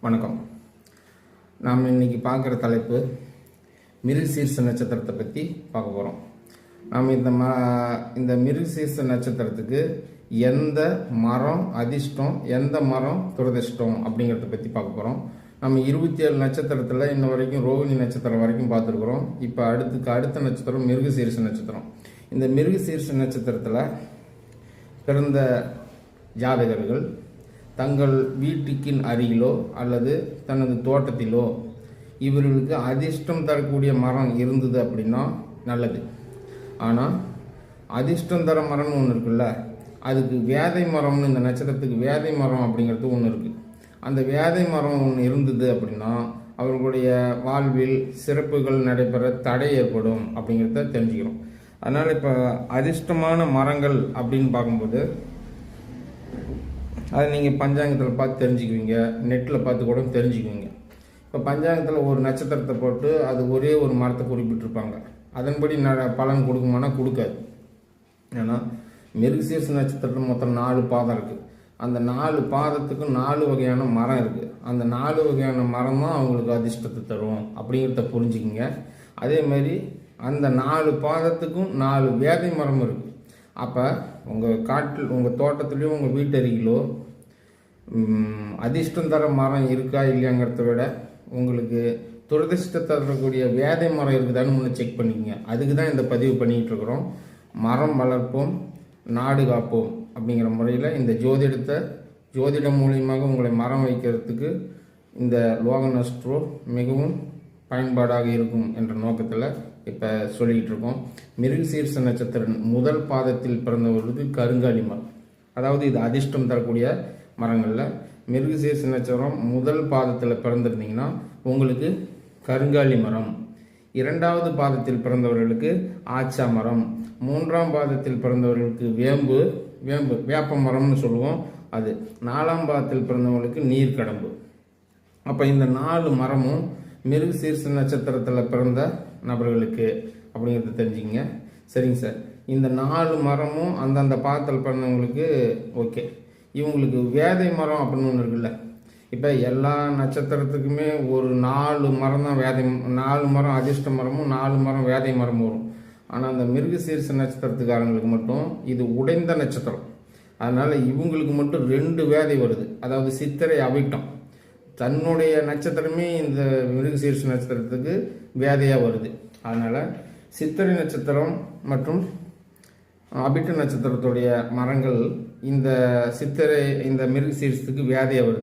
வணக்கம். நாம் இன்னைக்கு பார்க்குற தலைப்பு மிருகசீர்ஷ நட்சத்திரத்தை பற்றி பார்க்க போகிறோம். நாம் இந்த மிருகசீர்ஷ நட்சத்திரத்துக்கு எந்த மரம் அதிர்ஷ்டம், எந்த மரம் துரதிர்ஷ்டம் அப்படிங்கிறத பற்றி பார்க்க போகிறோம். நம்ம 27 நட்சத்திரத்தில் இன்ன வரைக்கும் ரோகிணி நட்சத்திரம் வரைக்கும் பார்த்துருக்குறோம். இப்போ அடுத்த நட்சத்திரம் மிருகசீர்ஷ நட்சத்திரம். இந்த மிருகசீர்ஷ நட்சத்திரத்தில் பிறந்த ஜாதகர்கள் தங்கள் வீட்டுக்கின் அருகிலோ அல்லது தனது தோட்டத்திலோ இவர்களுக்கு அதிர்ஷ்டம் தரக்கூடிய மரம் இருந்தது அப்படின்னா நல்லது. ஆனால் அதிர்ஷ்டம் தர மரம்னு ஒன்று இருக்குல்ல, அதுக்கு வேதை மரம்னு, இந்த நட்சத்திரத்துக்கு வேதை மரம் அப்படிங்கிறது ஒன்று இருக்குது. அந்த வேதை மரம் ஒன்று இருந்தது அப்படின்னா அவர்களுடைய வாழ்வில் சிறப்புகள் நடைபெற தடை ஏற்படும் அப்படிங்கிறத தெரிஞ்சுக்கிறோம். அதனால் இப்போ அதிர்ஷ்டமான மரங்கள் அப்படின்னு பார்க்கும்போது அதை நீங்கள் பஞ்சாங்கத்தில் பார்த்து தெரிஞ்சுக்குவீங்க, நெட்டில் பார்த்து கூட தெரிஞ்சுக்குவீங்க. இப்போ பஞ்சாங்கத்தில் ஒரு நட்சத்திரத்தை போட்டு அது ஒரே ஒரு மரத்தை குறிப்பிட்டிருப்பாங்க. அதன்படி பலன் கொடுக்குமானா கொடுக்காது. ஏன்னா மிருகசீர்ஷ நட்சத்திரத்தில் மொத்தம் 4 பாதம் இருக்குது. அந்த 4 பாதத்துக்கும் 4 வகையான மரம் இருக்குது. அந்த 4 வகையான மரம் தான் அவங்களுக்கு அதிர்ஷ்டத்தை தரும் அப்படிங்கிறத புரிஞ்சுக்கிங்க. அதேமாதிரி அந்த 4 பாதத்துக்கும் 4 வேதை மரம் இருக்குது. அப்போ உங்கள் காட்டில், உங்கள் தோட்டத்துலேயோ உங்கள் வீட்டருகிலோ அதிர்ஷ்டம் தர மரம் இருக்கா இல்லையாங்கிறத விட உங்களுக்கு துரதிர்ஷ்டத்தை தரக்கூடிய வேதை மரம் இருக்குதான்னு ஒன்று செக் பண்ணிக்கங்க. அதுக்கு தான் இந்த பதிவு பண்ணிகிட்டு இருக்கிறோம். மரம் வளர்ப்போம், நாடு காப்போம் அப்படிங்கிற முறையில் இந்த ஜோதிடம் மூலியமாக உங்களை மரம் வைக்கிறதுக்கு இந்த லோகன் அஸ்ட்ரோ மிகவும் பயன்பாடாக இருக்கும் என்ற நோக்கத்தில் இப்போ சொல்லிக்கிட்டு இருக்கோம். மிருகசீர்ஷ நட்சத்திரம் முதல் பாதத்தில் பிறந்தவர்களுக்கு கருங்காலி மரம், அதாவது இது அதிர்ஷ்டம் தரக்கூடிய மரங்களில் மிருகசீர்ஷ நட்சத்திரம் முதல் பாதத்தில் பிறந்திருந்தீங்கன்னா உங்களுக்கு கருங்காலி மரம், 2வது பாதத்தில் பிறந்தவர்களுக்கு ஆச்சா மரம், 3ஆம் பாதத்தில் பிறந்தவர்களுக்கு வேப்ப மரம்னு சொல்லுவோம் அது, 4ஆம் பாதத்தில் பிறந்தவர்களுக்கு நீர்க்கடம்பு. அப்போ இந்த 4 மரமும் மிருகசீர்ஷ நட்சத்திரத்தில் பிறந்த நபர்களுக்கு அப்படிங்கிறத தெரிஞ்சுங்க. சரிங்க சார், இந்த 4 மரமும் அந்தந்த பாதத்தில் பிறந்தவங்களுக்கு ஓகே. இவங்களுக்கு வேதை மரம் அப்படின்னு ஒன்று இருக்குல்ல, இப்போ எல்லா நட்சத்திரத்துக்குமே ஒரு 4 மரம் தான் 4 மரம் அதிர்ஷ்ட மரமும் 4 மரம் வேதை மரமும் வரும். ஆனால் அந்த மிருகசீர்ஷ நட்சத்திரத்துக்காரங்களுக்கு மட்டும் இது உடைந்த நட்சத்திரம். அதனால் இவங்களுக்கு மட்டும் 2 வேதை வருது. அதாவது சித்திரை அவிட்டம் தன்னுடைய நட்சத்திரமே இந்த மிருகசீர்ஷ நட்சத்திரத்துக்கு வேதையாக வருது. அதனால் சித்திரை நட்சத்திரம் மற்றும் அபிட்ட நட்சத்திரத்துடைய மரங்கள் இந்த மிருகசீர்ஷத்துக்கு வேதையாக வருது.